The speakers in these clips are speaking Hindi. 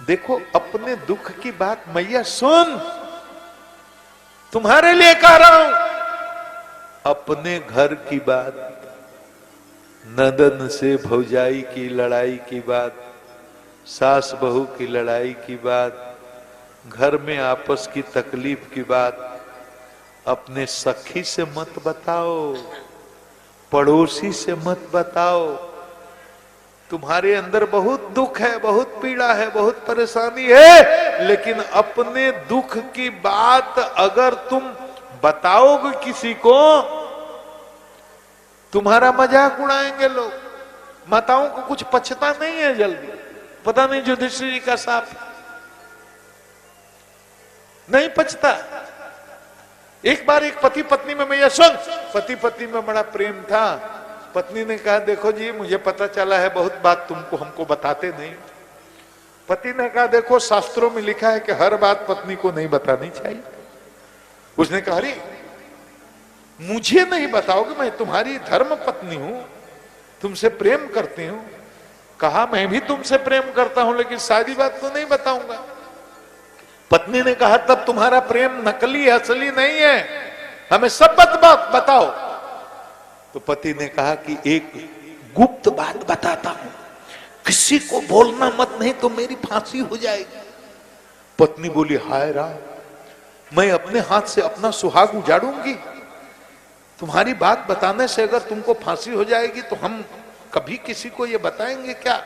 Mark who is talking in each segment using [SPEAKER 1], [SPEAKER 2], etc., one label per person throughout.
[SPEAKER 1] देखो अपने दुख की बात मैया सुन, तुम्हारे लिए कह रहा हूं। अपने घर की बात, नंदन से भौजाई की लड़ाई की बात, सास बहू की लड़ाई की बात, घर में आपस की तकलीफ की बात अपने सखी से मत बताओ, पड़ोसी से मत बताओ। तुम्हारे अंदर बहुत दुख है, बहुत पीड़ा है, बहुत परेशानी है, लेकिन अपने दुख की बात अगर तुम बताओगे किसी को, तुम्हारा मजाक उड़ाएंगे लोग। माताओं को कुछ पछता नहीं है जल्दी। पता नहीं युधिष्ठिर जी का साथ नहीं पछता। एक बार एक पति पत्नी में, मैं सुन, पति पत्नी में बड़ा प्रेम था। पत्नी ने कहा देखो जी मुझे पता चला है बहुत बात तुमको हमको बताते नहीं। पति ने कहा देखो शास्त्रों में लिखा है कि हर बात पत्नी को नहीं बतानी चाहिए। उसने कहा अरे मुझे नहीं बताओगे, मैं तुम्हारी धर्म पत्नी हूं, तुमसे प्रेम करती हूं। कहा मैं भी तुमसे प्रेम करता हूं लेकिन सारी बात तो नहीं बताऊंगा। पत्नी ने कहा तब तुम्हारा प्रेम नकली असली नहीं है, हमें सब बात बताओ। तो पति ने कहा कि एक गुप्त बात बताता हूं, किसी को बोलना मत, नहीं तो मेरी फांसी हो जाएगी। पत्नी बोली हाय राम, मैं अपने हाथ से अपना सुहाग उजाड़ूंगी, तुम्हारी बात बताने से अगर तुमको फांसी हो जाएगी तो हम कभी किसी को ये बताएंगे क्या?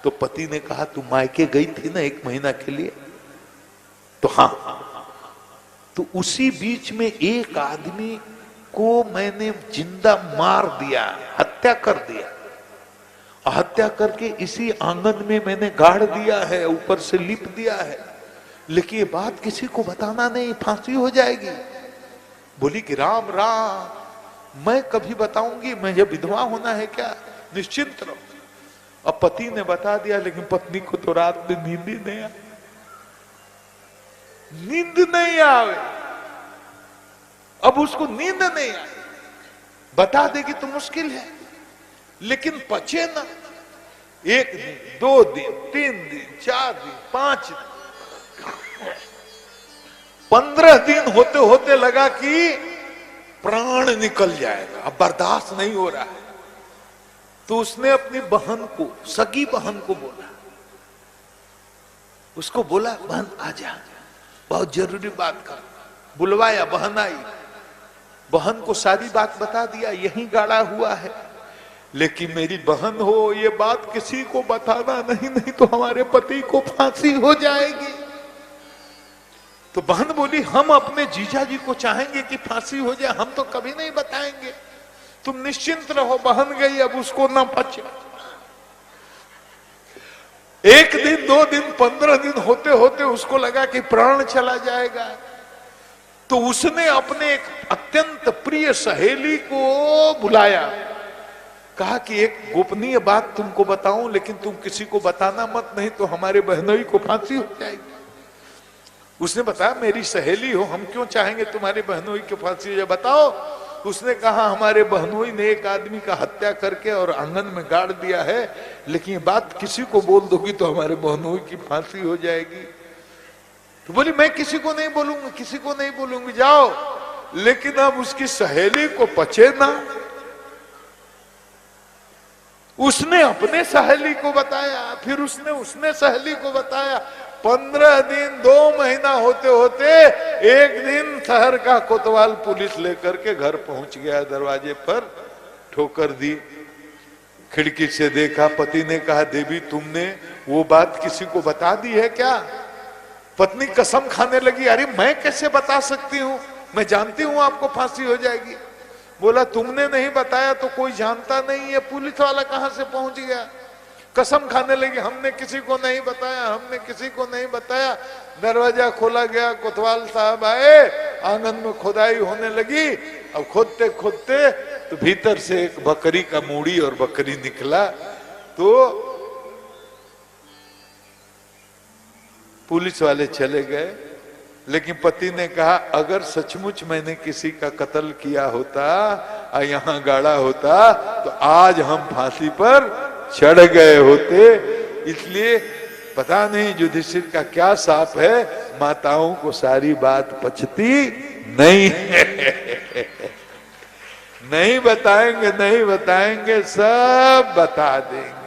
[SPEAKER 1] तो पति ने कहा तू मायके गई थी ना 1 महीना के लिए? तो हाँ। तो उसी बीच में एक आदमी को मैंने जिंदा मार दिया, हत्या कर दिया। हत्या करके इसी आंगन में मैंने गाड़ दिया है, ऊपर से लिप दिया है, लेकिन ये बात किसी को बताना नहीं, फांसी हो जाएगी। बोली कि राम राम, मैं कभी बताऊंगी, मैं ये विधवा होना है क्या? निश्चिंत रहो। अब पति ने बता दिया, लेकिन पत्नी को तो रात में नींद ही नहीं आई, नींद नहीं आवे। अब उसको नींद नहीं आई, बता देगी तो मुश्किल है, लेकिन पचे ना। 1 दिन, 2 दिन, 3 दिन, 4 दिन, 5 दिन, 15 दिन होते होते लगा कि प्राण निकल जाएगा, अब बर्दाश्त नहीं हो रहा है। तो उसने अपनी बहन को, सगी बहन को बोला, उसको बोला बहन आजा, बहुत जरूरी बात कर। बुलवाया, बहन आई, बहन को सारी बात बता दिया, यही गाड़ा हुआ है, लेकिन मेरी बहन हो ये बात किसी को बताना नहीं, नहीं तो हमारे पति को फांसी हो जाएगी। तो बहन बोली हम अपने जीजा जी को चाहेंगे कि फांसी हो जाए, हम तो कभी नहीं बताएंगे, तुम निश्चिंत रहो। बहन गई, अब उसको ना पचे। 1 दिन, 2 दिन, 15 दिन होते होते उसको लगा कि प्राण चला जाएगा। तो उसने अपने एक अत्यंत प्रिय सहेली को बुलाया, कहा कि एक गोपनीय बात तुमको बताऊं, लेकिन तुम किसी को बताना मत, नहीं तो हमारे बहनोई को फांसी हो जाएगी। उसने बताया मेरी सहेली हो, हम क्यों चाहेंगे तुम्हारी बहनोई को फांसी हो जाए, बताओ। उसने कहा हमारे बहनोई ने एक आदमी का हत्या करके और आंगन में गाड़ दिया है, लेकिन ये बात किसी को बोल दोगी तो हमारे बहनोई की फांसी हो जाएगी। तो बोली मैं किसी को नहीं बोलूंगी, किसी को नहीं बोलूंगी, जाओ। लेकिन अब उसकी सहेली को पचे ना। उसने अपने सहेली को बताया, फिर उसने सहेली को बताया। 15 दिन, 2 महीना होते होते एक दिन शहर का कोतवाल पुलिस लेकर के घर पहुंच गया। दरवाजे पर ठोकर दी, खिड़की से देखा। पति ने कहा देवी तुमने वो बात किसी को बता दी है क्या? पत्नी कसम खाने लगी, अरे मैं कैसे बता सकती हूँ, मैं जानती हूँ आपको फांसी हो जाएगी। बोला तुमने नहीं बताया तो कोई जानता नहीं है, पुलिस वाला कहां से पहुंच गया? कसम खाने लगी हमने किसी को नहीं बताया, हमने किसी को नहीं बताया। दरवाजा खोला गया, कोतवाल साहब आए, आंगन में खुदाई होने लगी। अब खोदते खोदते तो भीतर से एक बकरी का मूड़ी और बकरी निकला। तो पुलिस वाले चले गए, लेकिन पति ने कहा अगर सचमुच मैंने किसी का कत्ल किया होता और यहां गाड़ा होता तो आज हम फांसी पर चढ़ गए होते। इसलिए पता नहीं युधिष्ठिर का क्या साप है, माताओं को सारी बात पचती नहीं है। नहीं बताएंगे, नहीं बताएंगे, सब बता देंगे।